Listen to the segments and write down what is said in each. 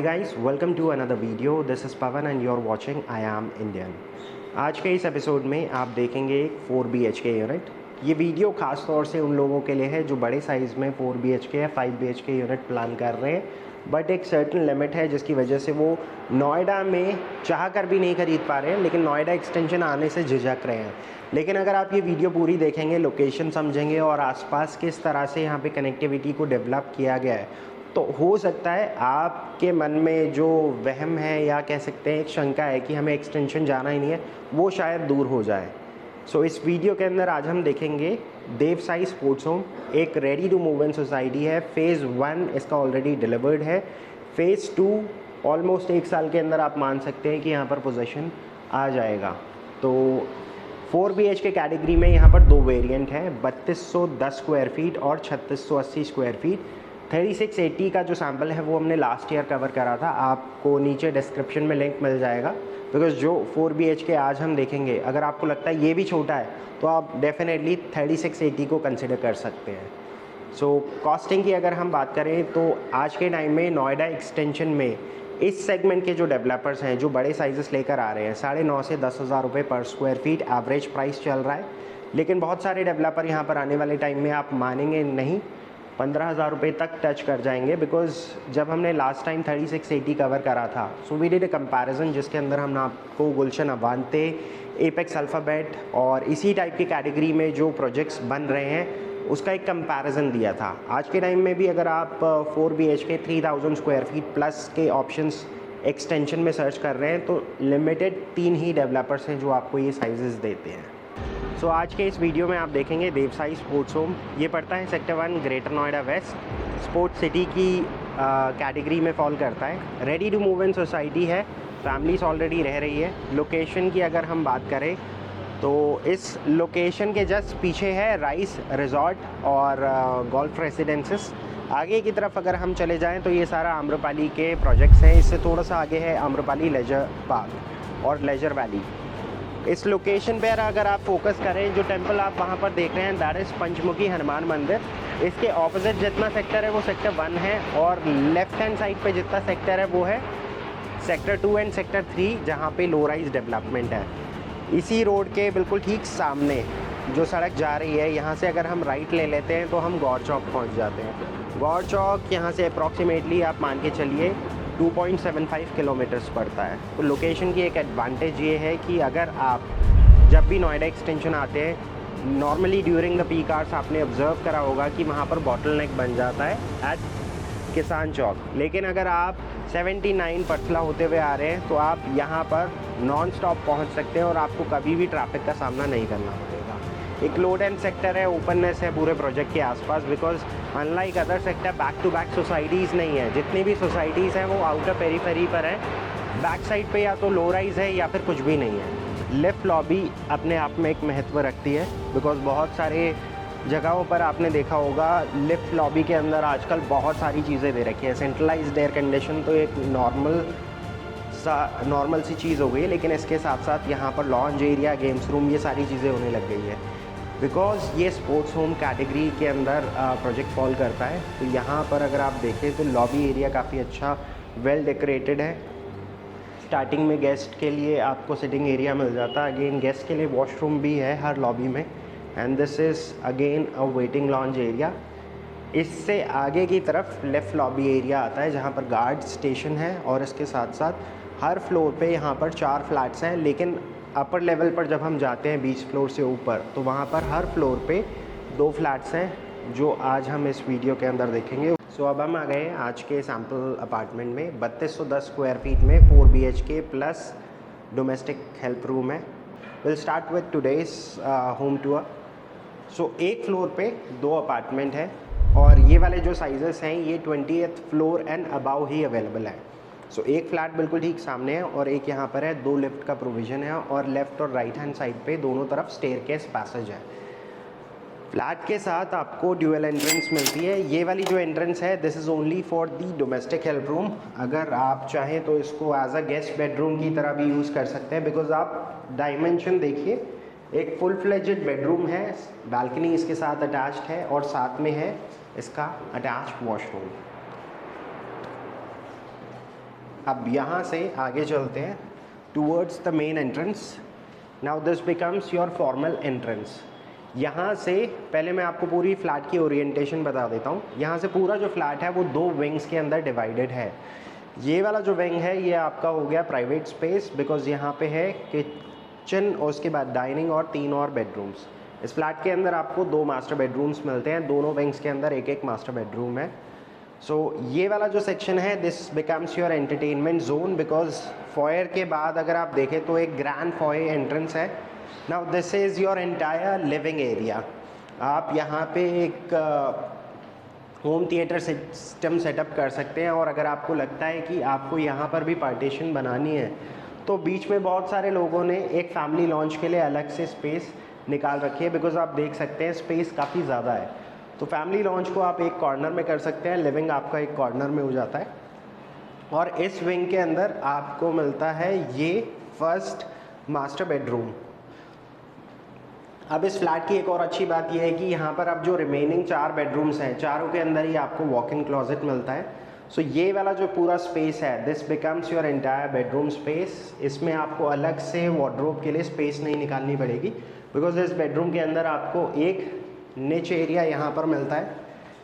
guys, welcome to another video. This is Pavan and you're watching I Am Indian. आज के इस episode में आप देखेंगे एक 4 BHK यूनिट। ये वीडियो खास तौर से उन लोगों के लिए है जो बड़े साइज़ में 4 BHK या 5 BHK यूनिट प्लान कर रहे हैं, बट एक सर्टन लिमिट है जिसकी वजह से वो नोएडा में चाह कर भी नहीं खरीद पा रहे हैं, लेकिन नोएडा एक्सटेंशन आने से झिझक रहे हैं। लेकिन अगर आप ये वीडियो पूरी देखेंगे, लोकेशन समझेंगे और आसपास किस तरह से यहाँ पे कनेक्टिविटी को डेवलप किया गया है, तो हो सकता है आपके मन में जो वहम है या कह सकते हैं एक शंका है कि हमें एक्सटेंशन जाना ही नहीं है, वो शायद दूर हो जाए। सो इस वीडियो के अंदर आज हम देखेंगे देवसाई स्पोर्ट्स होम, एक ready to move in society है। फ़ेज़ 1 इसका ऑलरेडी डिलीवर्ड है। फ़ेज़ 2 ऑलमोस्ट 1 साल के अंदर आप मान सकते हैं कि यहाँ पर पोजीशन आ जाएगा। तो 4 BHK कैटेगरी में यहाँ पर 2 वेरिएंट हैं, 3210 स्क्वायर फीट और 3680 स्क्वायर फीट। 3680 का जो सैम्पल है वो हमने लास्ट ईयर कवर करा था, आपको नीचे डिस्क्रिप्शन में लिंक मिल जाएगा। बिकॉज जो 4 BHK आज हम देखेंगे, अगर आपको लगता है ये भी छोटा है तो आप डेफिनेटली 3680 को कंसिडर कर सकते हैं। सो कॉस्टिंग की अगर हम बात करें तो आज के टाइम में नोएडा एक्सटेंशन में इस सेगमेंट के जो डेवलपर्स हैं जो बड़े साइजेस लेकर आ रहे हैं, 9,500 से 10,000 रुपये पर स्क्वायर फीट एवरेज प्राइस चल रहा है। लेकिन बहुत सारे डेवलपर यहाँ पर आने वाले टाइम में आप मानेंगे नहीं 15,000 रुपये तक टच कर जाएंगे। बिकॉज जब हमने लास्ट टाइम 3680 कवर करा था, so we did a comparison जिसके अंदर हमने आपको गुलशन अवांते, एपेक्स अल्फ़ाबेट और इसी टाइप की कैटेगरी में जो प्रोजेक्ट्स बन रहे हैं उसका एक कंपैरिजन दिया था। आज के टाइम में भी अगर आप 4 BHK 3000 स्क्वायर फीट प्लस के ऑप्शंस एक्सटेंशन में सर्च कर रहे हैं तो लिमिटेड 3 ही डेवलपर्स हैं जो आपको ये साइजेस देते हैं। सो आज के इस वीडियो में आप देखेंगे देवसाई स्पोर्ट्स होम। ये पड़ता है sector 1 greater Noida west, sports city की कैटेगरी में फॉल करता है। Ready to move in society है, फैमिलीज ऑलरेडी रह रही है। लोकेशन की अगर हम बात करें तो इस लोकेशन के जस्ट पीछे है राइस रिजॉर्ट और गोल्फ रेसिडेंसेस। आगे की तरफ अगर हम चले जाएं तो ये सारा आम्रपाली के प्रोजेक्ट्स हैं। इससे थोड़ा सा आगे है आम्रपाली लेजर पार्क और लेजर वैली। इस लोकेशन पर अगर आप फोकस करें, जो टेंपल आप वहाँ पर देख रहे हैं दैट इज़ पंचमुखी हनुमान मंदिर। इसके ऑपोजिट जितना सेक्टर है वो सेक्टर 1 है और लेफ्ट हैंड साइड पे जितना सेक्टर है वो है सेक्टर 2 एंड सेक्टर 3, जहाँ पे लो राइज डेवलपमेंट है। इसी रोड के बिल्कुल ठीक सामने जो सड़क जा रही है, यहाँ से अगर हम राइट ले लेते हैं तो हम गौर चौक पहुँच जाते हैं। गौर चौक यहाँ से अप्रॉक्सीमेटली आप मान के चलिए 2.75 किलोमीटर्स पड़ता है। तो लोकेशन की एक एडवांटेज ये है कि अगर आप जब भी नोएडा एक्सटेंशन आते हैं, normally during the peak hours आपने ऑब्जर्व करा होगा कि वहाँ पर बॉटलनेक बन जाता है एट किसान चौक। लेकिन अगर आप 79 परसला होते हुए आ रहे हैं तो आप यहाँ पर नॉन स्टॉप पहुँच सकते हैं और आपको कभी भी ट्रैफिक का सामना नहीं करना पड़ेगा। एक लोड एंड सेक्टर है, ओपननेस है पूरे प्रोजेक्ट के आसपास। Because unlike other sector back to back societies नहीं है। जितनी भी सोसाइटीज़ हैं वो आउटर पेरीफेरी पर हैं, बैक साइड पे या तो लो राइज है या फिर कुछ भी नहीं है। लिफ्ट लॉबी अपने आप में एक महत्व रखती है, बिकॉज बहुत सारे जगहों पर आपने देखा होगा लिफ्ट लॉबी के अंदर आजकल बहुत सारी चीज़ें दे रखी है। सेंट्रलाइज्ड एयर कंडीशन तो एक नॉर्मल सी चीज़ हो गई है, लेकिन इसके साथ साथ यहाँ पर लॉन्ज एरिया, गेम्स रूम, ये सारी चीज़ें होने लग गई है। बिकॉज़ ये स्पोर्ट्स होम कैटेगरी के अंदर प्रोजेक्ट फॉल करता है। तो यहाँ पर अगर आप देखें तो लॉबी एरिया काफ़ी अच्छा वेल डेकोरेटेड है। स्टार्टिंग में गेस्ट के लिए आपको सिटिंग एरिया मिल जाता है। अगेन गेस्ट के लिए वॉशरूम भी है हर लॉबी में। And this is again a waiting lounge area. इससे आगे की तरफ लेफ़्ट लॉबी एरिया आता है जहाँ पर गार्ड स्टेशन है और इसके साथ साथ हर फ्लोर पे यहाँ पर 4 फ्लैट्स हैं। लेकिन अपर लेवल पर जब हम जाते हैं 20 फ्लोर से ऊपर तो वहाँ पर हर फ्लोर पे 2 फ्लैट्स हैं जो आज हम इस वीडियो के अंदर देखेंगे। सो अब हम आ गए आज के सैम्पल अपार्टमेंट में। 3210 स्क्वायर फीट में 4 BHK plus domestic help room है। Will start with today's home tour. So एक फ्लोर पे 2 अपार्टमेंट है और ये वाले जो साइजेस हैं ये 20th floor and above he available है। सो एक फ्लैट बिल्कुल ठीक सामने है और एक यहाँ पर है। 2 लिफ्ट का प्रोविज़न है और लेफ़्ट और राइट हैंड साइड पे दोनों तरफ स्टेयरकेस पैसेज है। फ्लैट के साथ आपको ड्यूअल एंट्रेंस मिलती है। ये वाली जो एंट्रेंस है this is only for the domestic help room. अगर आप चाहें तो इसको एज अ गेस्ट बेडरूम की तरह भी यूज़ कर सकते हैं। बिकॉज आप डायमेंशन देखिए, एक फुल फ्लेजेड बेडरूम है, बालकनी इसके साथ अटैच्ड है और साथ में है इसका अटैच्ड वॉशरूम। अब यहाँ से आगे चलते हैं towards the main entrance. Now this becomes your formal entrance. यहाँ से पहले मैं आपको पूरी फ्लैट की ओरिएंटेशन बता देता हूँ। यहाँ से पूरा जो फ्लैट है वो 2 विंग्स के अंदर डिवाइडेड है। ये वाला जो विंग है ये आपका हो गया प्राइवेट स्पेस, बिकॉज यहाँ पे है किचन और उसके बाद डाइनिंग और 3 और बेडरूम्स। इस फ्लैट के अंदर आपको 2 मास्टर बेडरूम्स मिलते हैं, दोनों विंग्स के अंदर एक एक मास्टर बेडरूम है। सो ये वाला जो सेक्शन है this becomes your entertainment zone, because foyer के बाद अगर आप देखें तो एक ग्रैंड फॉयर एंट्रेंस है। Now this is your entire living area. आप यहाँ पे एक होम थिएटर सिस्टम सेटअप कर सकते हैं, और अगर आपको लगता है कि आपको यहाँ पर भी पार्टीशन बनानी है तो बीच में बहुत सारे लोगों ने एक फैमिली लॉन्च के लिए अलग से स्पेस निकाल रखी है, बिकॉज आप देख सकते हैं स्पेस काफ़ी ज़्यादा है। तो फैमिली लॉन्च को आप एक कॉर्नर में कर सकते हैं, लिविंग आपका एक कॉर्नर में हो जाता है। और इस विंग के अंदर आपको मिलता है ये फर्स्ट मास्टर बेडरूम। अब इस फ्लैट की एक और अच्छी बात यह है कि यहाँ पर अब जो रिमेनिंग 4 बेडरूम्स हैं, चारों के अंदर ही आपको वॉक इन क्लोजेट मिलता है। सो ये वाला जो पूरा स्पेस है this becomes your entire bedroom space. इसमें आपको अलग से वार्डरोब के लिए स्पेस नहीं निकालनी पड़ेगी, बिकॉज इस बेडरूम के अंदर आपको एक निच एरिया यहाँ पर मिलता है।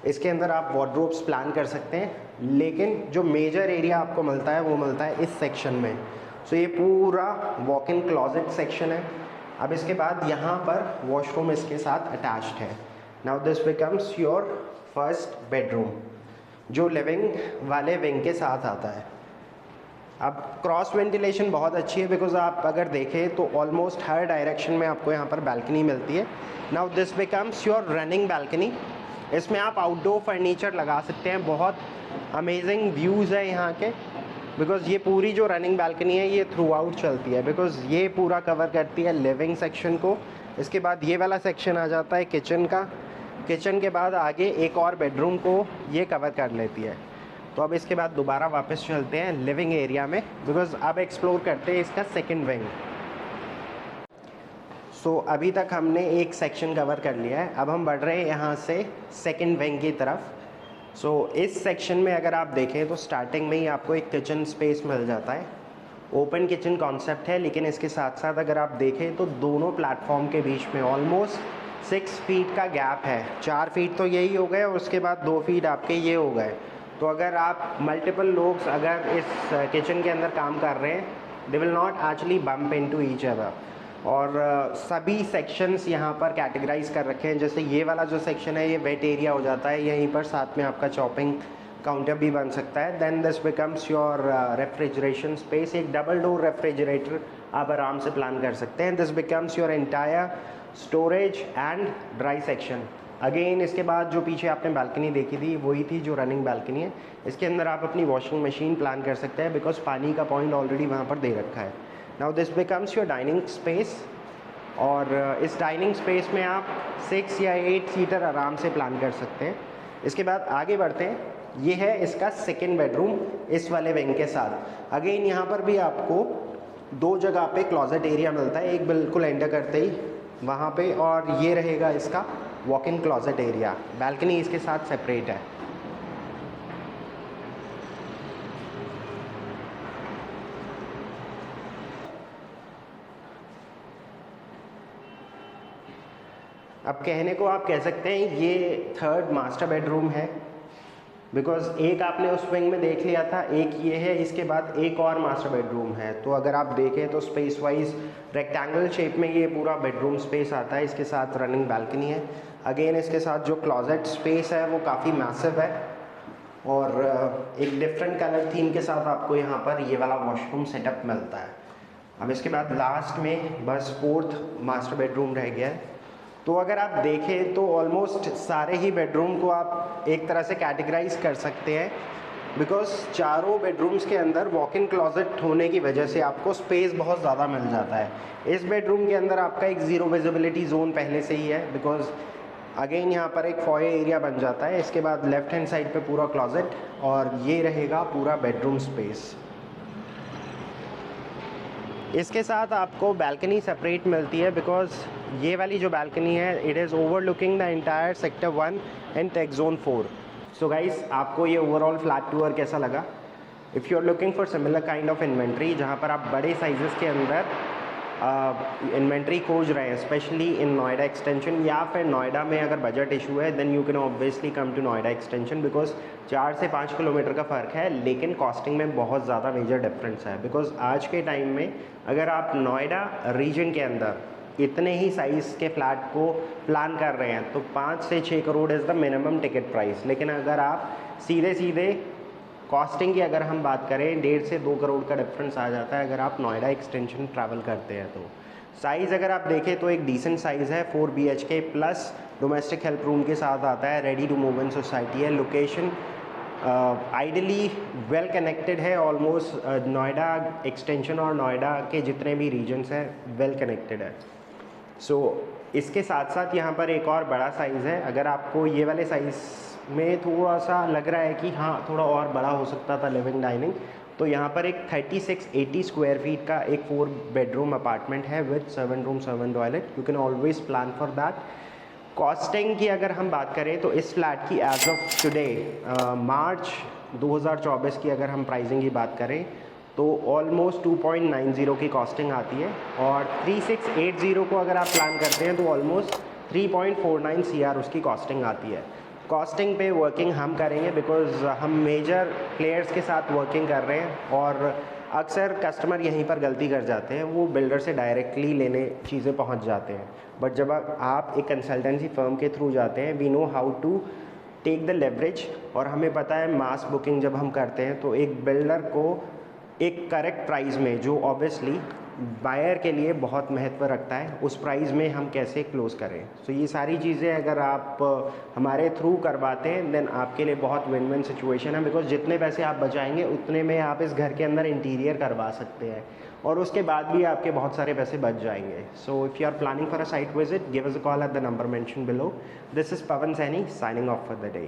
इसके अंदर आप वार्डरोब्स प्लान कर सकते हैं, लेकिन जो मेजर एरिया आपको मिलता है वो मिलता है इस सेक्शन में। सो ये पूरा वॉक इन क्लोजेट सेक्शन है। अब इसके बाद यहाँ पर वॉशरूम इसके साथ अटैच्ड है। Now this becomes your first bedroom जो लिविंग वाले विंग के साथ आता है। अब क्रॉस वेंटिलेशन बहुत अच्छी है, बिकॉज आप अगर देखें तो ऑलमोस्ट हर डायरेक्शन में आपको यहाँ पर बैल्कनी मिलती है। Now this becomes your running balcony. इसमें आप आउटडोर फर्नीचर लगा सकते हैं। बहुत अमेजिंग व्यूज़ है यहाँ के, बिकॉज़ ये पूरी जो रनिंग बैल्कनी है ये थ्रू आउट चलती है, बिकॉज़ ये पूरा कवर करती है लिविंग सेक्शन को। इसके बाद ये वाला सेक्शन आ जाता है किचन का। किचन के बाद आगे एक और बेडरूम को ये कवर कर लेती है। तो अब इसके बाद दोबारा वापस चलते हैं लिविंग एरिया में, बिकॉज़ अब एक्सप्लोर करते हैं इसका सेकंड विंग। सो अभी तक हमने एक सेक्शन कवर कर लिया है, अब हम बढ़ रहे हैं यहाँ से सेकंड विंग की तरफ। सो इस सेक्शन में अगर आप देखें तो स्टार्टिंग में ही आपको एक किचन स्पेस मिल जाता है। ओपन किचन कॉन्सेप्ट है, लेकिन इसके साथ साथ अगर आप देखें तो दोनों प्लेटफॉर्म के बीच में ऑलमोस्ट 6 फीट का गैप है। 4 फीट तो यही हो गए और उसके बाद 2 फीट आपके ये हो गए। तो अगर आप मल्टीपल लोग अगर इस किचन के अंदर काम कर रहे हैं, they will not actually bump into each other. और सभी सेक्शंस यहाँ पर कैटेगराइज कर रखे हैं। जैसे ये वाला जो सेक्शन है ये वेट एरिया हो जाता है, यहीं पर साथ में आपका चॉपिंग काउंटर भी बन सकता है। Then this becomes your refrigeration space. एक डबल डोर रेफ्रिजरेटर आप आराम से प्लान कर सकते हैं। This becomes your entire storage and dry section. Again इसके बाद जो पीछे आपने बालकनी देखी थी वही थी जो रनिंग बालकनी है। इसके अंदर आप अपनी वॉशिंग मशीन प्लान कर सकते हैं, बिकॉज पानी का पॉइंट ऑलरेडी वहाँ पर दे रखा है। Now this becomes your dining space, और इस डाइनिंग स्पेस में आप 6 या 8 सीटर आराम से प्लान कर सकते हैं। इसके बाद आगे बढ़ते हैं, ये है इसका सेकंड बेडरूम इस वाले विंग के साथ। अगेन यहाँ पर भी आपको 2 जगह पे क्लोजेट एरिया मिलता है, एक बिल्कुल एंटर करते ही वहाँ पे, और ये रहेगा इसका walk in closet area. Balcony इसके साथ सेपरेट है। अब कहने को आप कह सकते हैं ये थर्ड मास्टर बेडरूम है, बिकॉज एक आपने उस विंग में देख लिया था, एक ये है, इसके बाद एक और मास्टर बेडरूम है। तो अगर आप देखें तो स्पेस वाइज रेक्टेंगल शेप में ये पूरा बेडरूम स्पेस आता है। इसके साथ रनिंग बैल्कनी है। अगेन इसके साथ जो क्लोजेट स्पेस है वो काफ़ी मैसिव है, और एक डिफरेंट कलर थीम के साथ आपको यहाँ पर ये वाला वॉशरूम सेटअप मिलता है। अब इसके बाद लास्ट में बस 4th मास्टर बेडरूम रह गया है। तो अगर आप देखें तो ऑलमोस्ट सारे ही बेडरूम को आप एक तरह से कैटेगराइज कर सकते हैं, बिकॉज चारों बेडरूम्स के अंदर वॉक इन क्लोजेट होने की वजह से आपको स्पेस बहुत ज़्यादा मिल जाता है। इस बेडरूम के अंदर आपका एक ज़ीरो विजिबिलिटी जोन पहले से ही है, बिकॉज अगेन यहाँ पर एक फॉयर एरिया बन जाता है। इसके बाद लेफ्ट हैंड साइड पे पूरा क्लोजेट, और ये रहेगा पूरा बेडरूम स्पेस। इसके साथ आपको बैल्कनी सेपरेट मिलती है, बिकॉज ये वाली जो बैल्कनी है it is overlooking the entire sector 1 and tech zone 4। So guys, आपको ये ओवरऑल फ्लैट टूर कैसा लगा? If you are looking for similar kind of inventory जहाँ पर आप बड़े साइजेस के अंदर इन्वेंट्री खोज रहे हैं, स्पेशली इन नोएडा एक्सटेंशन, या फिर नोएडा में अगर बजट इशू है, then you can obviously come to Noida extension, because 4 से 5 किलोमीटर का फ़र्क है, लेकिन कॉस्टिंग में बहुत ज़्यादा मेजर डिफरेंस है। बिकॉज आज के टाइम में अगर आप नोएडा रीजन के अंदर इतने ही साइज़ के फ्लैट को प्लान कर रहे हैं तो 5 से 6 crore is the minimum ticket price. लेकिन अगर आप सीधे सीधे कॉस्टिंग की अगर हम बात करें, 1.5 से 2 करोड़ का डिफरेंस आ जाता है अगर आप नोएडा एक्सटेंशन ट्रैवल करते हैं। तो साइज़ अगर आप देखें तो एक डिसेंट साइज़ है, 4 BHK plus domestic help room के साथ आता है, ready to move in society है। लोकेशन आइडियली वेल कनेक्टेड है, ऑलमोस्ट नोएडा एक्सटेंशन और नोएडा के जितने भी रीजन्स हैं वेल कनेक्टेड है। सो इसके साथ साथ यहाँ पर एक और बड़ा साइज़ है। अगर आपको ये वाले साइज़ में थोड़ा सा लग रहा है कि हाँ थोड़ा और बड़ा हो सकता था लिविंग डाइनिंग, तो यहाँ पर एक 3680 स्क्वायर फीट का एक 4 बेडरूम अपार्टमेंट है with 7 room 7 toilet. You can always plan for that. Costing की अगर हम बात करें तो इस फ्लैट की एज ऑफ टुडे मार्च 2024 की अगर हम प्राइसिंग की बात करें तो ऑलमोस्ट 2.90 की कॉस्टिंग आती है, और 3680 को अगर आप प्लान करते हैं तो ऑलमोस्ट 3.49 CR उसकी कॉस्टिंग आती है। कॉस्टिंग पे वर्किंग हम करेंगे बिकॉज़ हम मेजर प्लेयर्स के साथ वर्किंग कर रहे हैं, और अक्सर कस्टमर यहीं पर गलती कर जाते हैं, वो बिल्डर से डायरेक्टली लेने चीज़ें पहुंच जाते हैं। बट जब आप एक कंसल्टेंसी फर्म के थ्रू जाते हैं, we know how to take the leverage, और हमें पता है मास बुकिंग जब हम करते हैं तो एक बिल्डर को एक करेक्ट प्राइस में, जो ऑब्वियसली बायर के लिए बहुत महत्व रखता है, उस प्राइस में हम कैसे क्लोज़ करें। सो ये सारी चीज़ें अगर आप हमारे थ्रू करवाते हैं देन आपके लिए बहुत विन विन सिचुएशन है, बिकॉज जितने पैसे आप बचाएंगे उतने में आप इस घर के अंदर इंटीरियर करवा सकते हैं, और उसके बाद भी आपके बहुत सारे पैसे बच जाएंगे। So if you are planning for a site visit, give us a call at the number mention below. This is Pawan Saini signing off for the day.